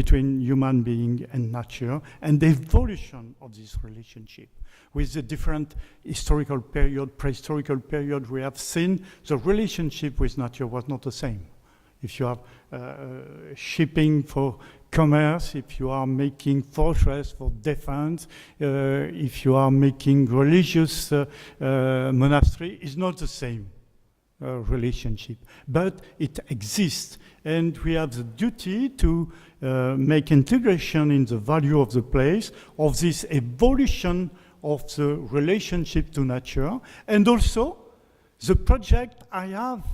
between human being and nature, and the evolution of this relationship. With the different historical period, prehistorical period we have seen, the relationship with nature was not the same. If you have shipping for commerce, if you are making fortress for defense, if you are making religious monastery, it's not the same relationship. But it exists, and we have the duty to make integration in the value of the place, of this evolution of the relationship to nature, and also the project I have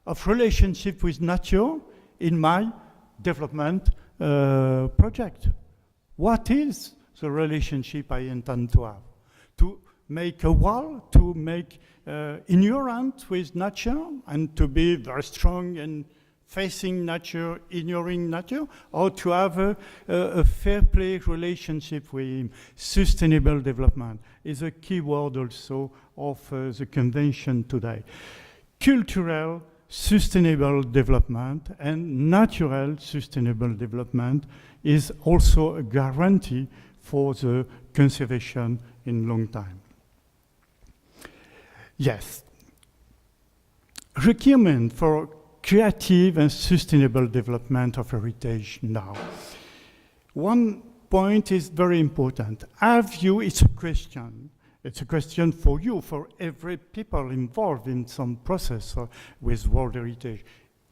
of relationship with nature in my development project. What is the relationship I intend to have? To make a wall, to make ignorant with nature, and to be very strong and facing nature, ignoring nature, or to have a fair play relationship with him. Sustainable development is a key word also of the convention today. Cultural sustainable development and natural sustainable development is also a guarantee for the conservation in long time. Yes. Requirement for creative and sustainable development of heritage now. One point is very important. Have you, it's a question for you, for every people involved in some process with World Heritage,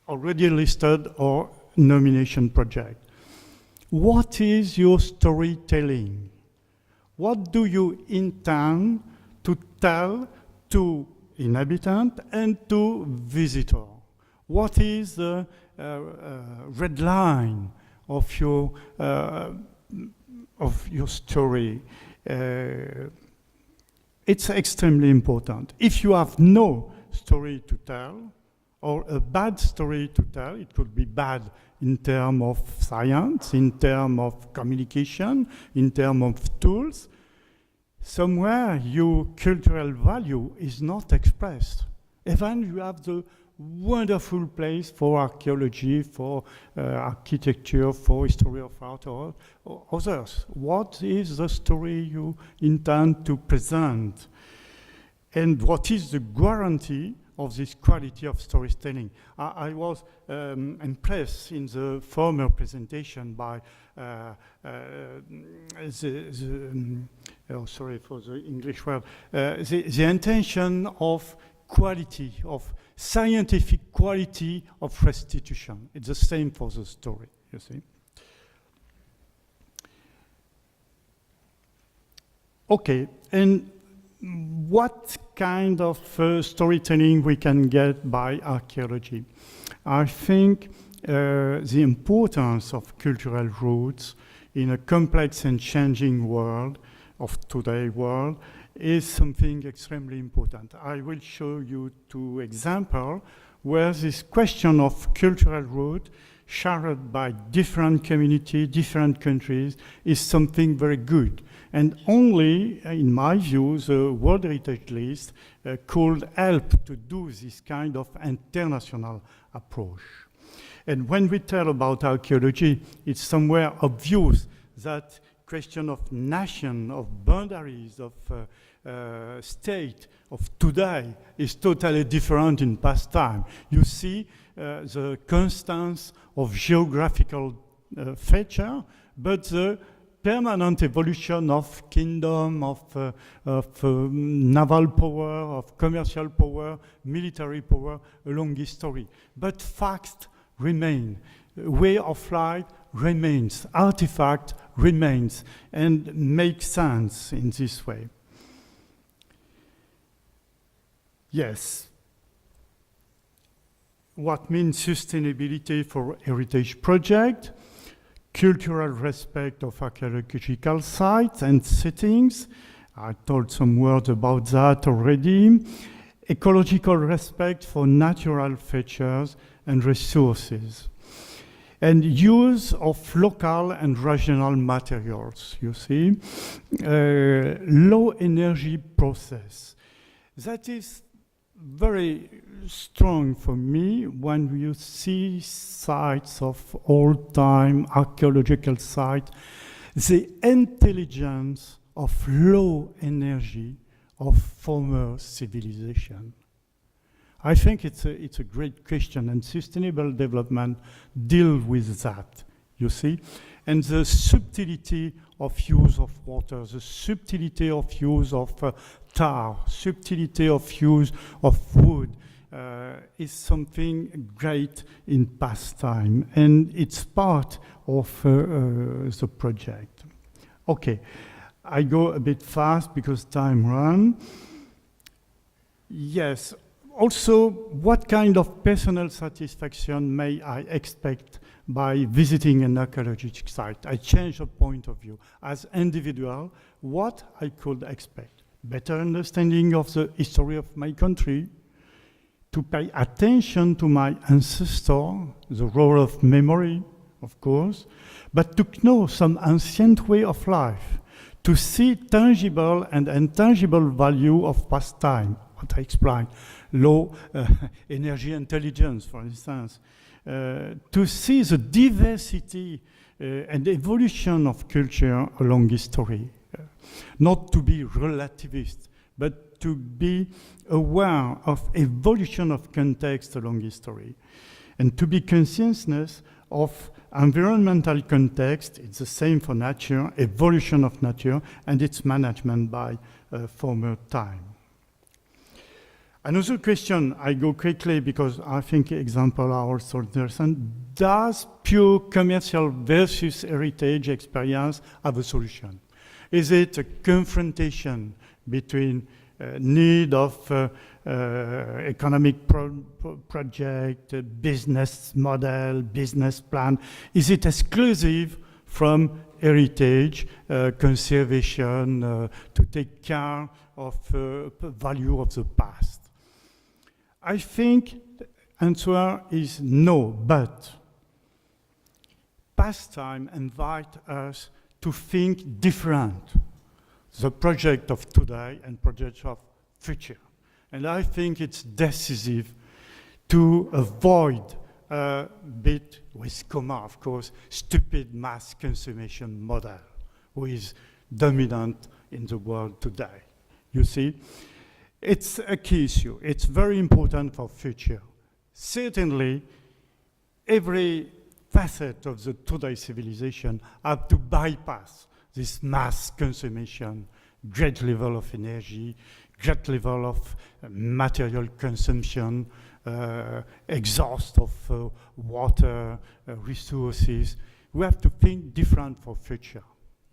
already listed or nomination project. What is your storytelling? What do you intend to tell to inhabitant and to visitor? What is the red line of your story? It's extremely important. If you have no story to tell, or a bad story to tell, it could be bad in terms of science, in terms of communication, in terms of tools, somewhere your cultural value is not expressed. Even you have the wonderful place for archaeology, for architecture, for history of art, or others. What is the story you intend to present? And what is the guarantee of this quality of storytelling? I was impressed in the former presentation by sorry for the English word, the intention of quality, of scientific quality of restitution. It's the same for the story, you see. Okay, and what kind of storytelling we can get by archaeology? I think the importance of cultural roots in a complex and changing world of today's world is something extremely important. I will show you two examples where this question of cultural root shared by different communities, different countries, is something very good. And only, in my view, the World Heritage List could help to do this kind of international approach. And when we tell about archaeology, it's somewhere obvious that question of nation, of boundaries, of state, of today is totally different in past time. You see the constance of geographical feature, but the permanent evolution of kingdom, of naval power, of commercial power, military power along history. But facts remain, way of life remains, artifact remains, and makes sense in this way. Yes. What means sustainability for heritage project? Cultural respect of archaeological sites and settings. I told some words about that already. Ecological respect for natural features and resources. And use of local and regional materials, you see. Low energy process. That is very strong for me when you see sites of old-time archaeological sites, the intelligence of low energy of former civilization. I think it's a great question, and sustainable development deals with that, you see? And the subtlety of use of water, the subtlety of use of tar, subtlety of use of wood is something great in past time, and it's part of the project. Okay, I go a bit fast because time runs. Yes, also, what kind of personal satisfaction may I expect by visiting an archaeological site? I change the point of view. As individual, what I could expect? Better understanding of the history of my country, to pay attention to my ancestor, the role of memory, of course, but to know some ancient way of life, to see tangible and intangible value of past time, what I explained, low energy intelligence, for instance, to see the diversity and evolution of culture along history, not to be relativist, but to be aware of evolution of context along history, and to be conscious of environmental context. It's the same for nature, evolution of nature, and its management by former time. Another question, I go quickly because I think examples are also interesting. Does pure commercial versus heritage experience have a solution? Is it a confrontation between need of economic project, business model, business plan? Is it exclusive from heritage, conservation, to take care of value of the past? I think the answer is no, but past time invite us to think different. The project of today and project of future. And I think it's decisive to avoid a bit, with comma of course, stupid mass consummation model, who is dominant in the world today. You see? It's a key issue. It's very important for future. Certainly, every facet of the today civilization have to bypass this mass consummation, great level of energy, great level of material consumption, exhaust of water, resources. We have to think different for future,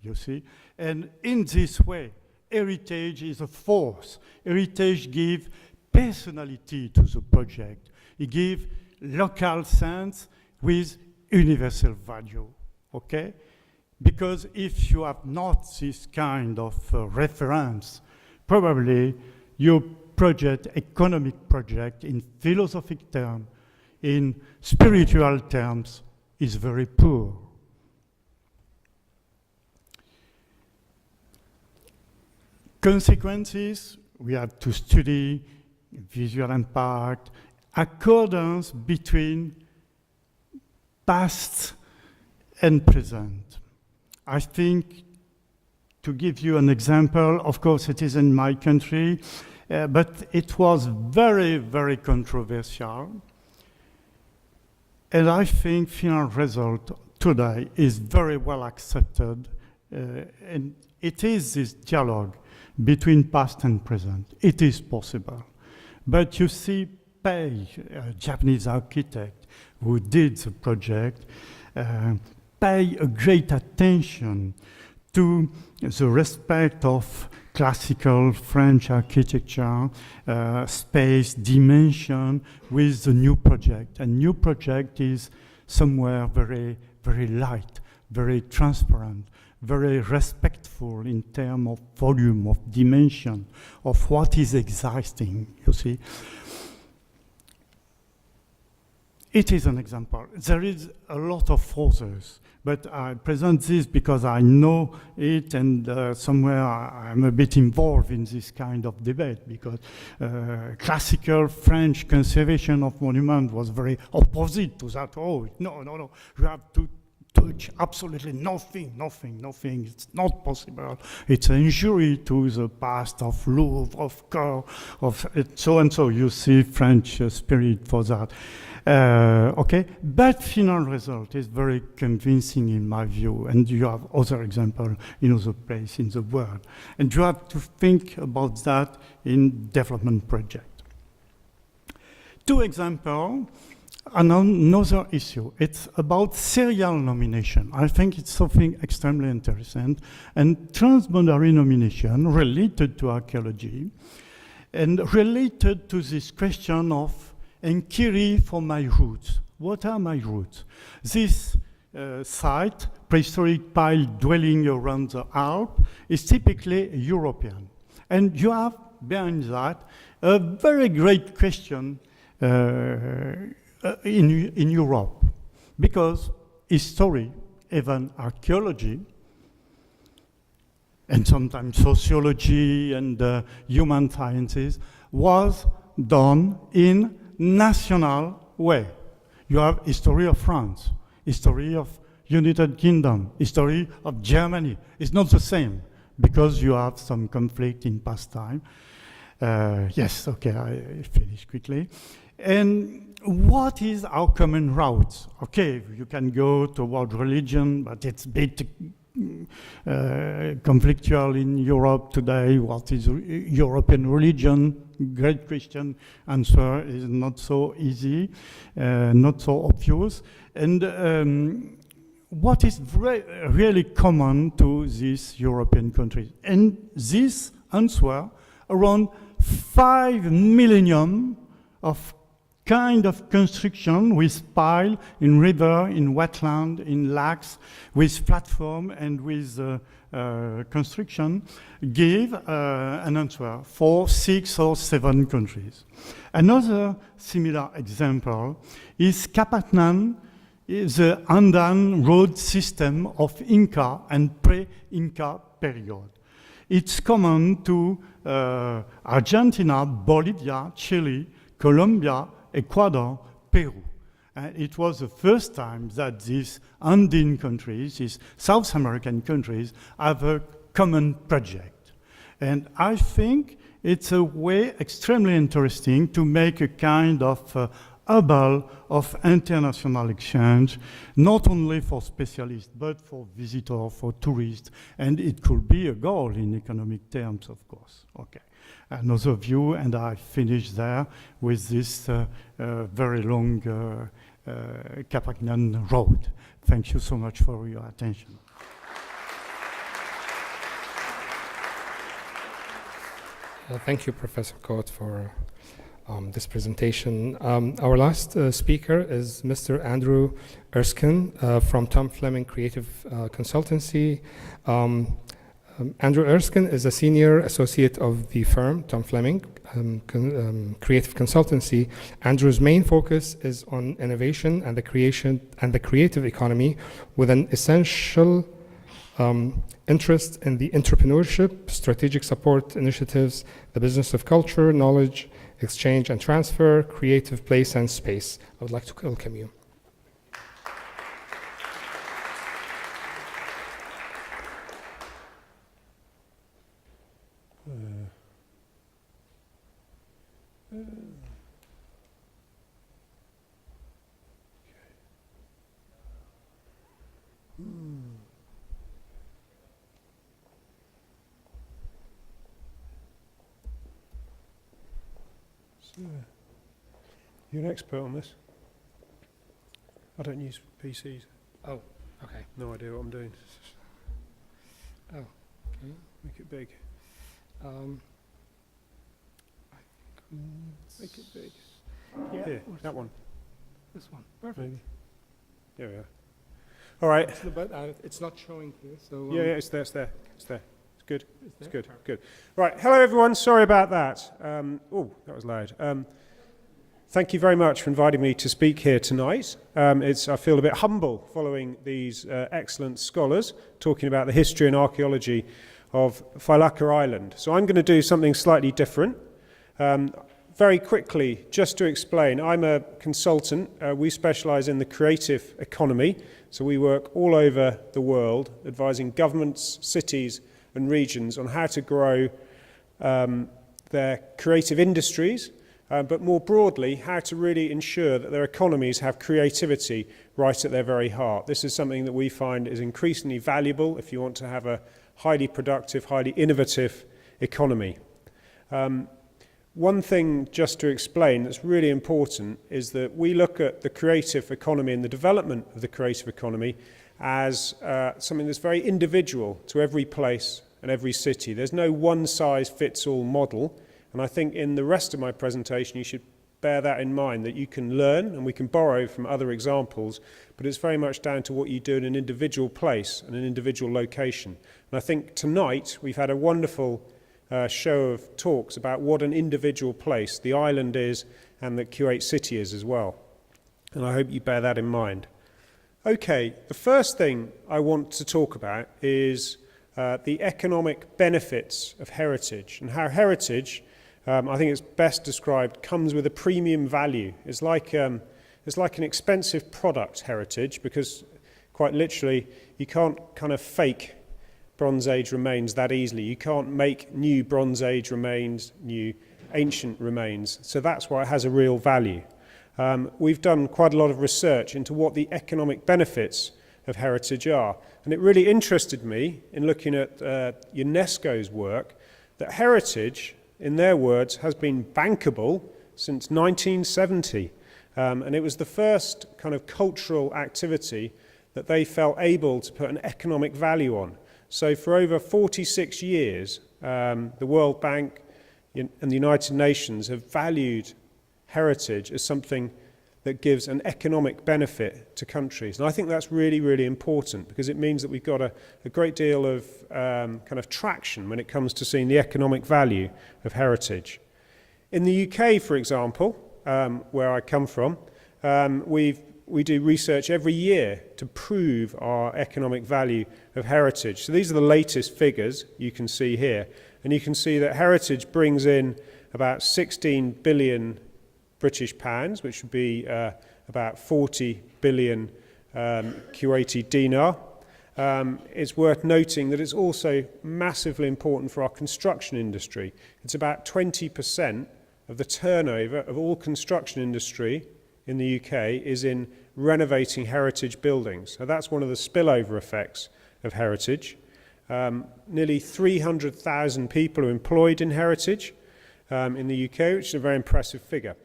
you see? And in this way, heritage is a force. Heritage gives personality to the project. It gives local sense with universal value, okay? Because if you have not this kind of reference, probably your project, economic project, in philosophic terms, in spiritual terms, is very poor. Consequences, we have to study visual impact, accordance between past and present. I think, to give you an example, of course it is in my country, but it was very, very controversial. And I think final result today is very well accepted, and it is this dialogue between past and present. It is possible. But you see, Pei, a Japanese architect who did the project, pay a great attention to the respect of classical French architecture, space, dimension with the new project. And new project is somewhere very, very light, very transparent, very respectful in terms of volume, of dimension, of what is existing, you see. it is an example. There is a lot of others, but I present this because I know it, and somewhere I'm a bit involved in this kind of debate, because classical French conservation of monuments was very opposite to that. Oh, no, you have to touch absolutely nothing. It's not possible. It's an injury to the past of Louvre, of Coeur, of so and so. You see French spirit for that. Okay, but final result is very convincing in my view, and you have other examples in other places in the world. And you have to think about that in development project. Two examples. Another issue, it's about serial nomination. I think it's something extremely interesting, and transboundary nomination related to archaeology and related to this question of inquiry for my roots. What are my roots? This site, prehistoric pile dwelling around the Alps, is typically European. And you have behind that a very great question in Europe, because history, even archaeology, and sometimes sociology and human sciences, was done in national way. You have history of France, history of United Kingdom, history of Germany. It's not the same, because you have some conflict in past time. Yes, okay, I finish quickly. And what is our common route? Okay, you can go toward religion, but it's a bit conflictual in Europe today. What is European religion? Great Christian answer is not so easy, not so obvious. And what is really common to these European countries? And this answer, around 5 millennium of kind of construction with pile in river, in wetland, in lakes, with platform and with construction, gave an answer for 6 or 7 countries. Another similar example is Capatnan, the Andan road system of Inca and pre-Inca period. It's common to Argentina, Bolivia, Chile, Colombia, Ecuador, Peru. It was the first time that these Andean countries, these South American countries, have a common project. And I think it's a way extremely interesting to make a kind of hub of international exchange, not only for specialists, but for visitors, for tourists, and it could be a goal in economic terms, of course. Okay. Another view, and I finish there with this very long Capagnan road. Thank you so much for your attention. Thank you, Professor Cote, for this presentation. Our last speaker is Mr. Andrew Erskine from Tom Fleming Creative Consultancy. Andrew Erskine is a senior associate of the firm, Tom Fleming Creative Consultancy. Andrew's main focus is on innovation and the creation and the creative economy, with an essential interest in the entrepreneurship, strategic support initiatives, the business of culture, knowledge, exchange and transfer, creative place and space. I would like to welcome you. You're an expert on this. I don't use PCs. Oh, okay. No idea what I'm doing. Oh, okay. Make it big. Make it big. Yeah. Here, that one. This one. Perfect. Maybe. There we are. All right. It's not showing here, so... Yeah, it's there, it's there. It's there. It's good. It's good, Perfect. good. Right, hello everyone. Sorry about that. Oh, that was loud. Thank you very much for inviting me to speak here tonight. I feel a bit humble following these excellent scholars talking about the history and archaeology of Fīlka Island. So I'm going to do something slightly different. Very quickly, just to explain, I'm a consultant. We specialise in the creative economy. So we work all over the world, advising governments, cities and regions on how to grow their creative industries, but more broadly, how to really ensure that their economies have creativity right at their very heart. This is something that we find is increasingly valuable if you want to have a highly productive, highly innovative economy. One thing just to explain that's really important is that we look at the creative economy and the development of the creative economy as something that's very individual to every place and every city. There's no one-size-fits-all model. And I think in the rest of my presentation, you should bear that in mind, that you can learn and we can borrow from other examples, but it's very much down to what you do in an individual place and an individual location. And I think tonight we've had a wonderful show of talks about what an individual place the island is and that Kuwait City is as well. And I hope you bear that in mind. Okay, the first thing I want to talk about is the economic benefits of heritage and how heritage, I think it's best described, comes with a premium value. It's like an expensive product, heritage, because quite literally you can't kind of fake Bronze Age remains that easily. You can't make new Bronze Age remains, new ancient remains. So that's why it has a real value. We've done quite a lot of research into what the economic benefits of heritage are. And it really interested me in looking at UNESCO's work that heritage, in their words, has been bankable since 1970. And it was the first kind of cultural activity that they felt able to put an economic value on. So for over 46 years, the World Bank and the United Nations have valued heritage as something that gives an economic benefit to countries. And I think that's really, really important because it means that we've got a great deal of kind of traction when it comes to seeing the economic value of heritage. In the UK, for example, where I come from, we do research every year to prove our economic value of heritage. So these are the latest figures you can see here. And you can see that heritage brings in about 16 billion British pounds, which would be about 40 billion Kuwaiti dinar. It's worth noting that it's also massively important for our construction industry. It's about 20% of the turnover of all construction industry in the UK is in renovating heritage buildings. So that's one of the spillover effects of heritage. Nearly 300,000 people are employed in heritage in the UK, which is a very impressive figure.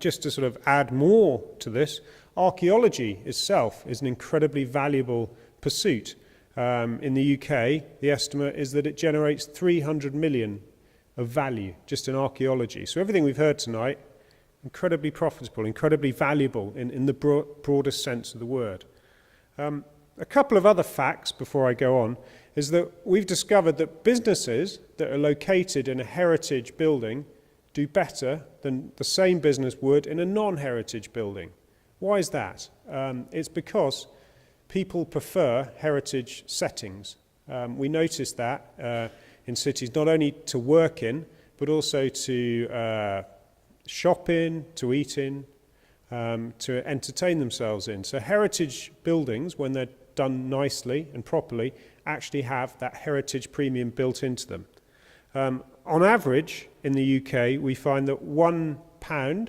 Just to sort of add more to this, archaeology itself is an incredibly valuable pursuit. In the UK, the estimate is that it generates 300 million of value just in archaeology. So everything we've heard tonight, incredibly profitable, incredibly valuable in the broadest sense of the word. A couple of other facts before I go on is that we've discovered that businesses that are located in a heritage building do better than the same business would in a non-heritage building. Why is that? It's because people prefer heritage settings. We notice that in cities, not only to work in, but also to shop in, to eat in, to entertain themselves in. So heritage buildings, when they're done nicely and properly, actually have that heritage premium built into them. On average, in the UK, we find that £1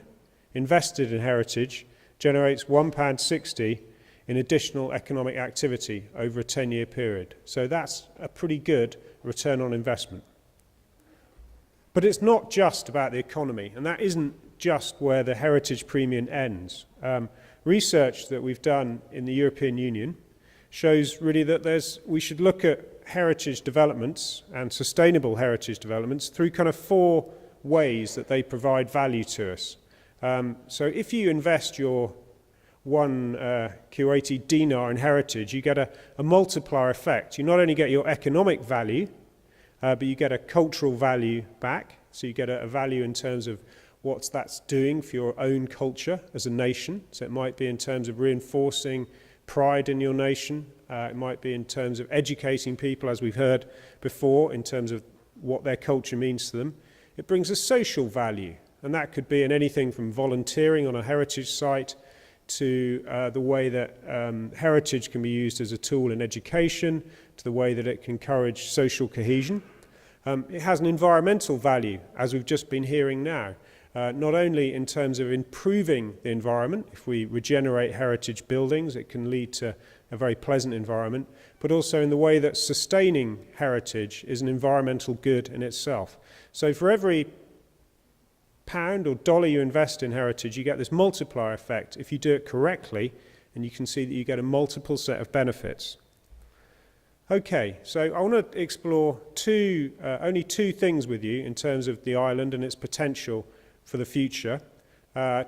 invested in heritage generates £1.60 in additional economic activity over a 10-year period. So that's a pretty good return on investment. But it's not just about the economy, and that isn't just where the heritage premium ends. Research that we've done in the European Union shows really that we should look at heritage developments and sustainable heritage developments through kind of 4 ways that they provide value to us. So if you invest your 1 Kuwaiti dinar in heritage, you get a multiplier effect. You not only get your economic value, but you get a cultural value back. So you get a value in terms of what that's doing for your own culture as a nation. So it might be in terms of reinforcing pride in your nation. It might be in terms of educating people, as we've heard before, in terms of what their culture means to them. It brings a social value, and that could be in anything from volunteering on a heritage site to the way that heritage can be used as a tool in education, to the way that it can encourage social cohesion. It has an environmental value, as we've just been hearing now, not only in terms of improving the environment. If we regenerate heritage buildings, it can lead to a very pleasant environment, but also in the way that sustaining heritage is an environmental good in itself. So for every pound or dollar you invest in heritage, you get this multiplier effect if you do it correctly, and you can see that you get a multiple set of benefits. Okay, so I want to explore only two things with you in terms of the island and its potential for the future.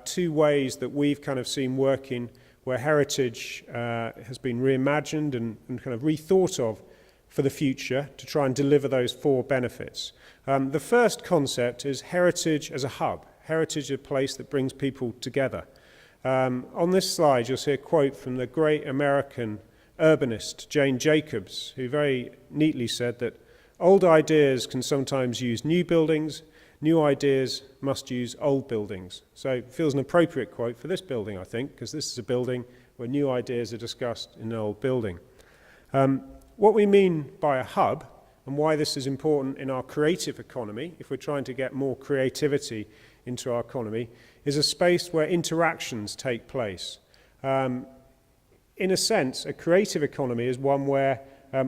Two ways that we've kind of seen working where heritage has been reimagined and kind of rethought of for the future to try and deliver those four benefits. The first concept is heritage as a hub, heritage as a place that brings people together. On this slide, you'll see a quote from the great American urbanist Jane Jacobs, who very neatly said that old ideas can sometimes use new buildings, new ideas must use old buildings. So it feels an appropriate quote for this building, I think, because this is a building where new ideas are discussed in an old building. What we mean by a hub, and why this is important in our creative economy, if we're trying to get more creativity into our economy, is a space where interactions take place. In a sense, a creative economy is one where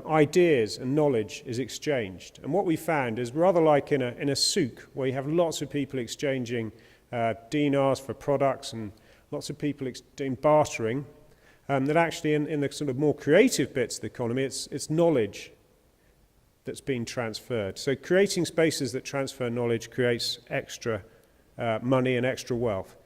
ideas and knowledge is exchanged. And what we found is rather like in a souk, where you have lots of people exchanging dinars for products and lots of people doing bartering, that actually in the sort of more creative bits of the economy, it's knowledge that's being transferred. So creating spaces that transfer knowledge creates extra money and extra wealth.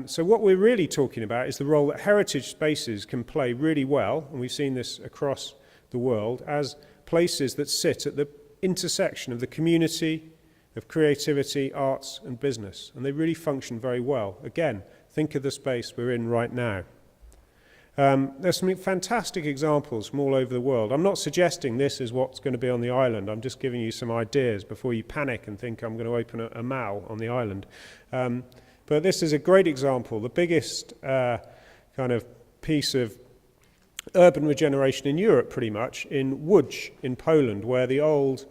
So what we're really talking about is the role that heritage spaces can play really well, and we've seen this across the world, as places that sit at the intersection of the community, of creativity, arts and business. And they really function very well. Again, think of the space we're in right now. There's some fantastic examples from all over the world. I'm not suggesting this is what's going to be on the island. I'm just giving you some ideas before you panic and think I'm going to open a mall on the island. But this is a great example. The biggest kind of piece of urban regeneration in Europe, pretty much, in Łódź in Poland, where the old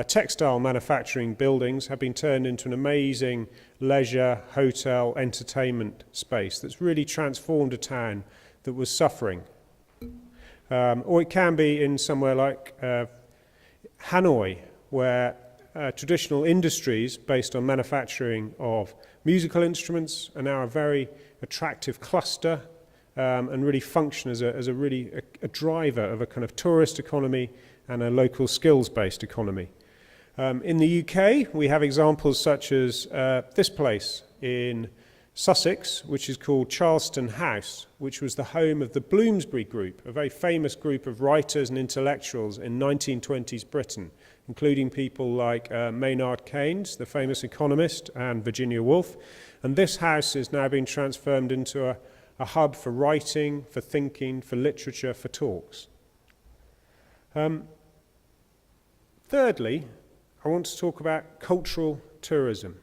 textile manufacturing buildings have been turned into an amazing leisure, hotel, entertainment space that's really transformed a town that was suffering. Or it can be in somewhere like Hanoi, where traditional industries based on manufacturing of musical instruments are now a very attractive cluster and really function as a really driver of a kind of tourist economy and a local skills-based economy. In the UK, we have examples such as this place in Sussex, which is called Charleston House, which was the home of the Bloomsbury Group, a very famous group of writers and intellectuals in 1920s Britain, including people like Maynard Keynes, the famous economist, and Virginia Woolf. And this house is now being transformed into a hub for writing, for thinking, for literature, for talks. Thirdly, I want to talk about cultural tourism.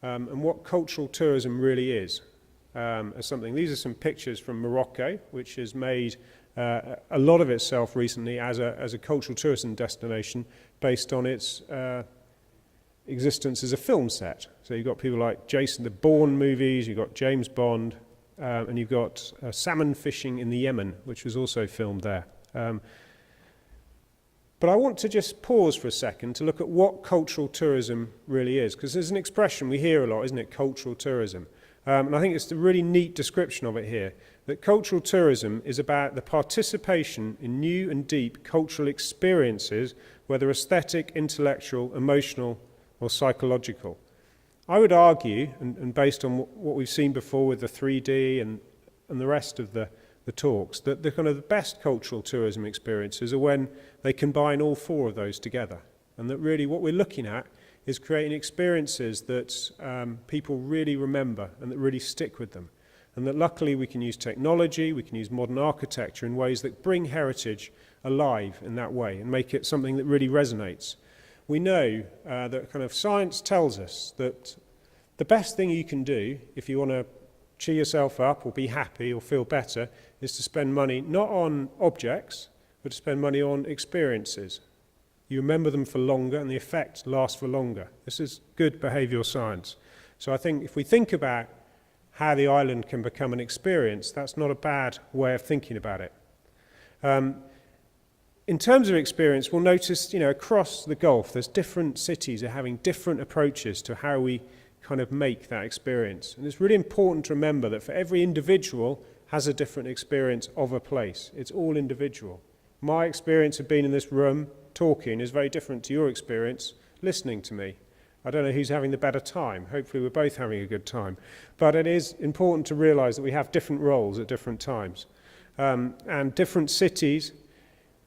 And what cultural tourism really is as something. These are some pictures from Morocco, which has made a lot of itself recently as a cultural tourism destination based on its existence as a film set. So you've got people like Jason, the Bourne movies, you've got James Bond, and you've got salmon fishing in the Yemen, which was also filmed there. But I want to just pause for a second to look at what cultural tourism really is, because there's an expression we hear a lot, isn't it, cultural tourism? And I think it's a really neat description of it here, that cultural tourism is about the participation in new and deep cultural experiences, whether aesthetic, intellectual, emotional, or psychological. I would argue, and based on what we've seen before with the 3D and the rest of the talks, that the kind of the best cultural tourism experiences are when they combine all four of those together. And that really what we're looking at is creating experiences that people really remember and that really stick with them. And that luckily we can use technology, we can use modern architecture in ways that bring heritage alive in that way and make it something that really resonates. We know that kind of science tells us that the best thing you can do if you want to cheer yourself up or be happy or feel better is to spend money not on objects, but to spend money on experiences. You remember them for longer and the effect lasts for longer. This is good behavioural science. So I think if we think about how the island can become an experience, that's not a bad way of thinking about it. In terms of experience, we'll notice, across the Gulf, there's different cities are having different approaches to how we kind of make that experience. And it's really important to remember that for every individual has a different experience of a place. It's all individual. My experience of being in this room talking is very different to your experience listening to me. I don't know who's having the better time. Hopefully we're both having a good time. But it is important to realise that we have different roles at different times. And different cities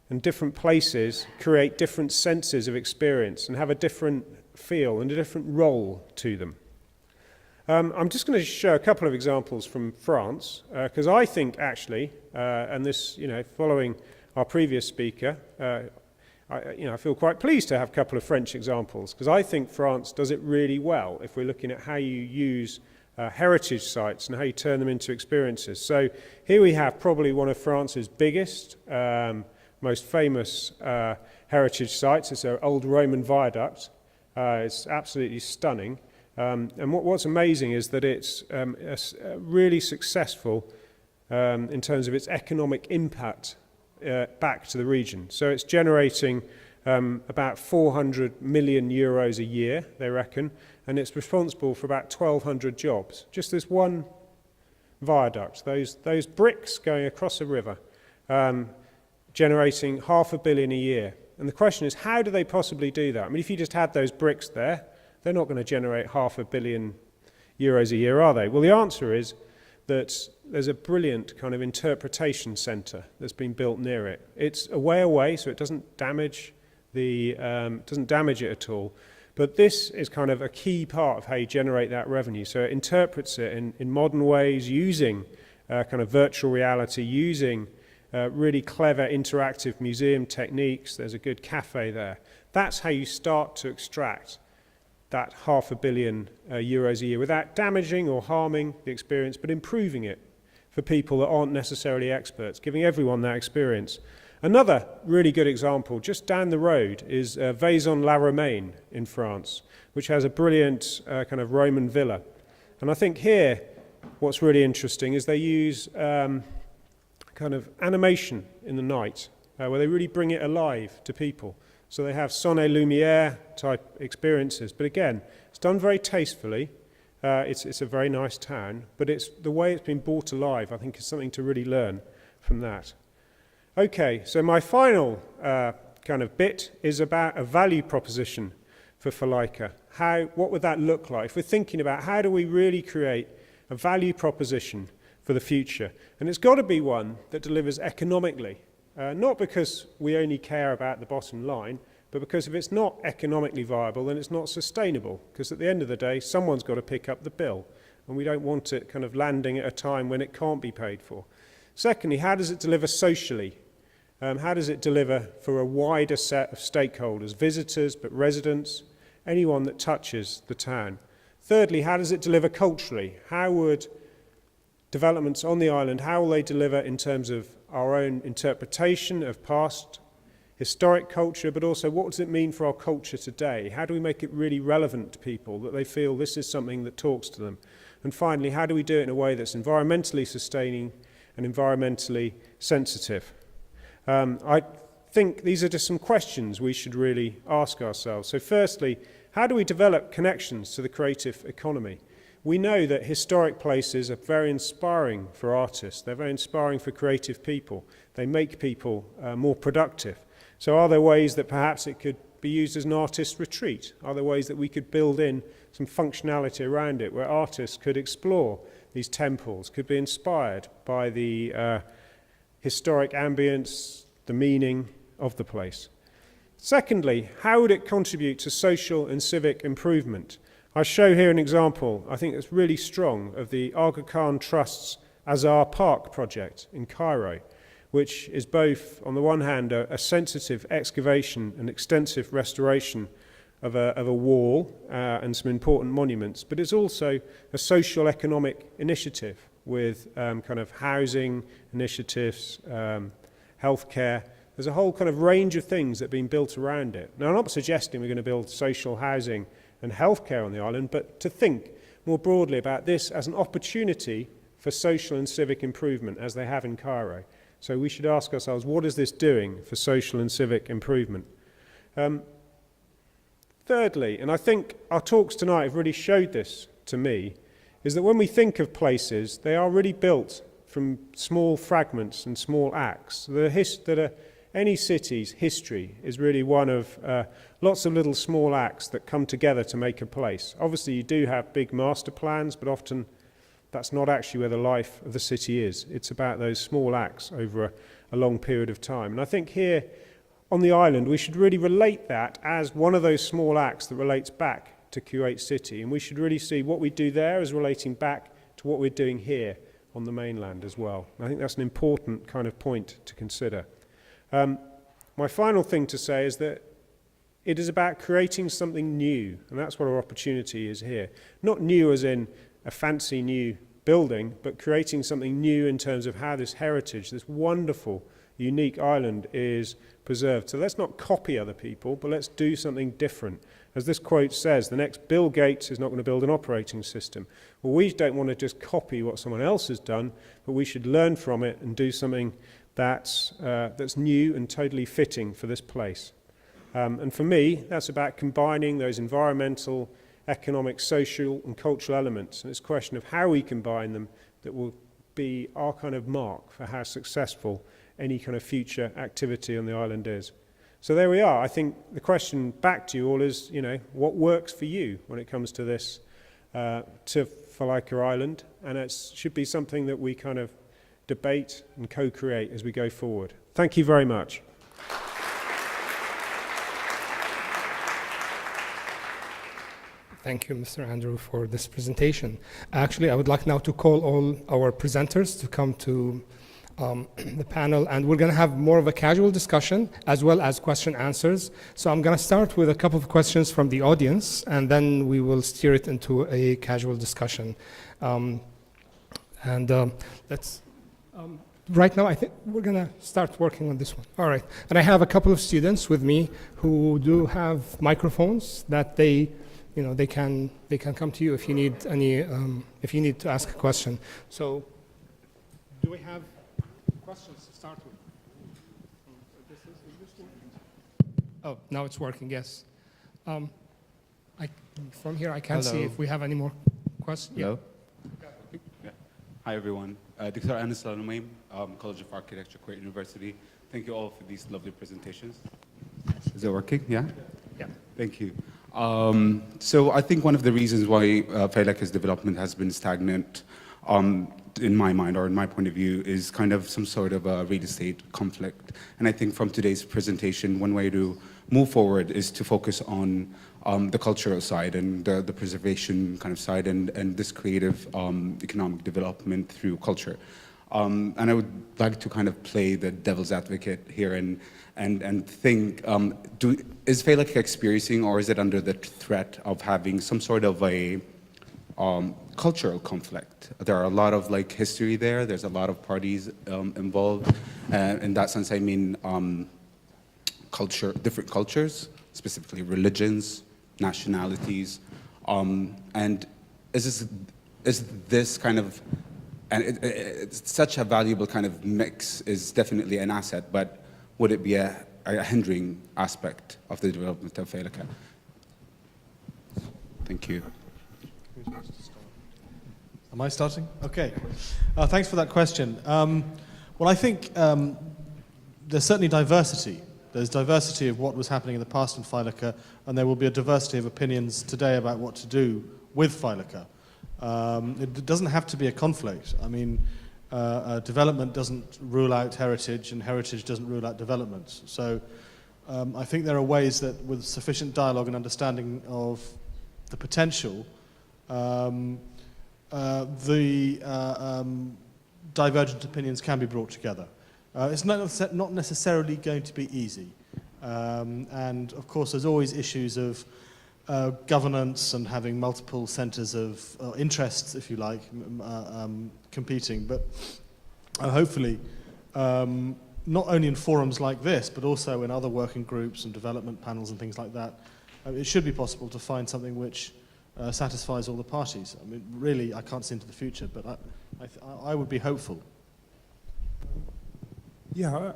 and different places create different senses of experience and have a different feel and a different role to them. I'm just going to show a couple of examples from France, because I think actually, and this, following our previous speaker, I feel quite pleased to have a couple of French examples, because I think France does it really well if we're looking at how you use heritage sites and how you turn them into experiences. So here we have probably one of France's biggest, most famous heritage sites. It's an old Roman viaduct. It's absolutely stunning. And what's amazing is that it's really successful in terms of its economic impact back to the region. So it's generating about 400 million euros a year, they reckon, and it's responsible for about 1,200 jobs. Just this one viaduct, those bricks going across a river, generating $500 million a year. And the question is, how do they possibly do that? I mean, if you just had those bricks there, they're not going to generate €500 million a year, are they? Well, the answer is that there's a brilliant kind of interpretation centre that's been built near it. It's a way away, so it doesn't damage it at all. But this is kind of a key part of how you generate that revenue. So it interprets it in modern ways, using kind of virtual reality, using really clever interactive museum techniques. There's a good cafe there. That's how you start to extract that €500 million a year without damaging or harming the experience, but improving it for people that aren't necessarily experts, giving everyone that experience. Another really good example, just down the road, is Vaison-la-Romaine in France, which has a brilliant kind of Roman villa. And I think here, what's really interesting is they use kind of animation in the night, where they really bring it alive to people. So they have son et lumière type experiences. But again, it's done very tastefully. It's a very nice town, but it's the way it's been brought alive, I think, is something to really learn from that. Okay, so my final kind of bit is about a value proposition for Fílka. What would that look like? If we're thinking about how do we really create a value proposition for the future? And it's got to be one that delivers economically. Not because we only care about the bottom line, but because if it's not economically viable, then it's not sustainable. Because at the end of the day, someone's got to pick up the bill, and we don't want it kind of landing at a time when it can't be paid for. Secondly, how does it deliver socially? How does it deliver for a wider set of stakeholders, visitors, but residents, anyone that touches the town? Thirdly, how does it deliver culturally? How would developments on the island, how will they deliver in terms of our own interpretation of past historic culture, but also what does it mean for our culture today? How do we make it really relevant to people, that they feel this is something that talks to them? And finally, how do we do it in a way that's environmentally sustaining and environmentally sensitive? I think these are just some questions we should really ask ourselves. So firstly, how do we develop connections to the creative economy? We know that historic places are very inspiring for artists. They're very inspiring for creative people. They make people more productive. So are there ways that perhaps it could be used as an artist retreat? Are there ways that we could build in some functionality around it where artists could explore these temples, could be inspired by the historic ambience, the meaning of the place? Secondly, how would it contribute to social and civic improvement? I show here an example, I think it's really strong, of the Aga Khan Trust's Azhar Park project in Cairo, which is both, on the one hand, a sensitive excavation and extensive restoration of a wall and some important monuments, but it's also a social economic initiative with kind of housing initiatives, healthcare. There's a whole kind of range of things that have been built around it. Now, I'm not suggesting we're going to build social housing and healthcare on the island, but to think more broadly about this as an opportunity for social and civic improvement, as they have in Cairo. So we should ask ourselves, what is this doing for social and civic improvement? Thirdly, and I think our talks tonight have really showed this to me, is that when we think of places, they are really built from small fragments and small acts. Any city's history is really one of lots of little small acts that come together to make a place. Obviously, you do have big master plans, but often that's not actually where the life of the city is. It's about those small acts over a long period of time. And I think here on the island, we should really relate that as one of those small acts that relates back to Kuwait City. And we should really see what we do there as relating back to what we're doing here on the mainland as well. And I think that's an important kind of point to consider. My final thing to say is that it is about creating something new, and that's what our opportunity is here. Not new as in a fancy new building, but creating something new in terms of how this heritage, this wonderful, unique island is preserved. So let's not copy other people, but let's do something different. As this quote says, the next Bill Gates is not going to build an operating system. Well, we don't want to just copy what someone else has done, but we should learn from it and do something that's new and totally fitting for this place. And for me, that's about combining those environmental, economic, social and cultural elements. And it's a question of how we combine them that will be our kind of mark for how successful any kind of future activity on the island is. So there we are. I think the question back to you all is, what works for you when it comes to this, to Fylka Island? And it should be something that we kind of debate and co-create as we go forward. Thank you very much. Thank you, Mr. Andrew, for this presentation. Actually, I would like now to call all our presenters to come to the panel, and we're going to have more of a casual discussion as well as question answers. So I'm going to start with a couple of questions from the audience, and then we will steer it into a casual discussion. Right now, I think we're going to start working on this one. All right. And I have a couple of students with me who do have microphones that they can come to you if you need any, if you need to ask a question. So, do we have questions to start with? Is this working? Oh, now it's working. Yes. From here, I can't see if we have any more questions. Hello. Yeah. Hi, everyone. Dr. Anas Al-Numaim, College of Architecture, Kuwait University. Thank you all for these lovely presentations. Is it working? Yeah? Yeah. Thank you. So I think one of the reasons why Fylka's development has been stagnant, in my mind, or in my point of view, is kind of some sort of a real estate conflict. And I think from today's presentation, one way to move forward is to focus on the cultural side and the preservation kind of side and this creative economic development through culture. And I would like to kind of play the devil's advocate here and think, is Fylka experiencing, or is it under the threat of having some sort of a cultural conflict? There are a lot of history there. There's a lot of parties involved. In that sense, I mean different cultures, specifically religions, nationalities, and is this kind of, and it's such a valuable kind of mix is definitely an asset, but would it be a hindering aspect of the development of Fylka? Thank you. Am I starting? Okay. Thanks for that question. Well, I think there's certainly diversity. There's diversity of what was happening in the past in Fylka, and there will be a diversity of opinions today about what to do with Fylka. It doesn't have to be a conflict. I mean, development doesn't rule out heritage, and heritage doesn't rule out development. So I think there are ways that with sufficient dialogue and understanding of the potential, divergent opinions can be brought together. It's not necessarily going to be easy. And of course, there's always issues of governance and having multiple centres of interests, if you like, competing. But hopefully, not only in forums like this, but also in other working groups and development panels and things like that, it should be possible to find something which satisfies all the parties. I mean, really, I can't see into the future, but I would be hopeful. Yeah,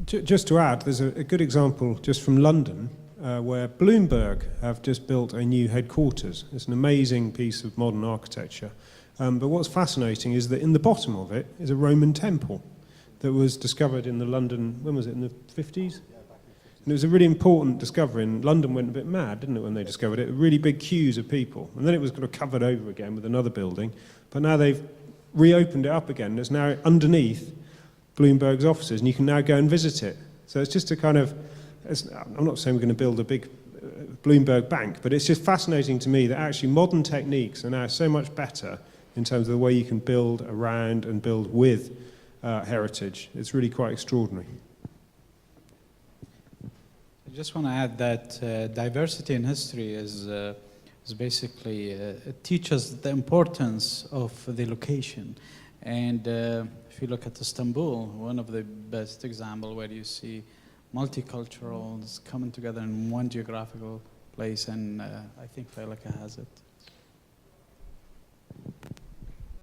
just to add, there's a good example just from London where Bloomberg have just built a new headquarters. It's an amazing piece of modern architecture. But what's fascinating is that in the bottom of it is a Roman temple that was discovered in the London, when was it, in the 50s? And it was a really important discovery, and London went a bit mad, didn't it, when they discovered it? Really big queues of people. And then it was kind of covered over again with another building. But now they've reopened it up again. It's now underneath Bloomberg's offices, and you can now go and visit it. So it's just a kind of, I'm not saying we're going to build a big Bloomberg bank, but it's just fascinating to me that actually modern techniques are now so much better in terms of the way you can build around and build with heritage. It's really quite extraordinary. I just want to add that diversity in history is basically, it teaches the importance of the location. And if you look at Istanbul, one of the best examples where you see multiculturals coming together in one geographical place, and I think Felica has it.